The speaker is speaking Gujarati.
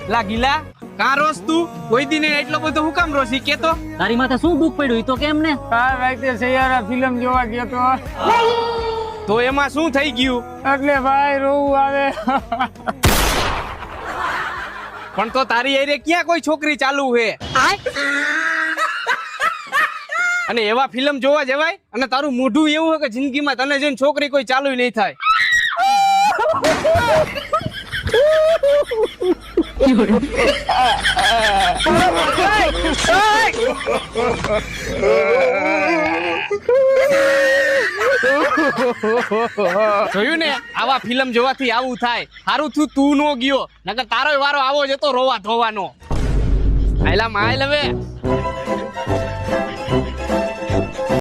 લા ગીલા કા રોસ તું કોઈ દિને એટલો બધો હું કામ રોસી કેતો તારી માથે શું દુઃખ પડ્યું ઈ તો કેમ ને? કાલ રાતે સૈયારા ફિલ્મ જોવા ગયો તો તો એમાં શું થઈ ગયું એટલે ભાઈ રોવું આવે પણ તો તારી એરે ક્યાં કોઈ છોકરી ચાલુ હે અને એવા ફિલ્મ જોવા જવાય અને તારું મોઢું એવું હોય કે જિંદગીમાં તને જોઈને છોકરી કોઈ ચાલુ નહીં થાય જોયું ને આવા ફિલ્મ જોવાથી આવું થાય સારું તું નો ગયો નકર તારો વારો આવો જતો રોવા ધોવાનો આયલા માય લવે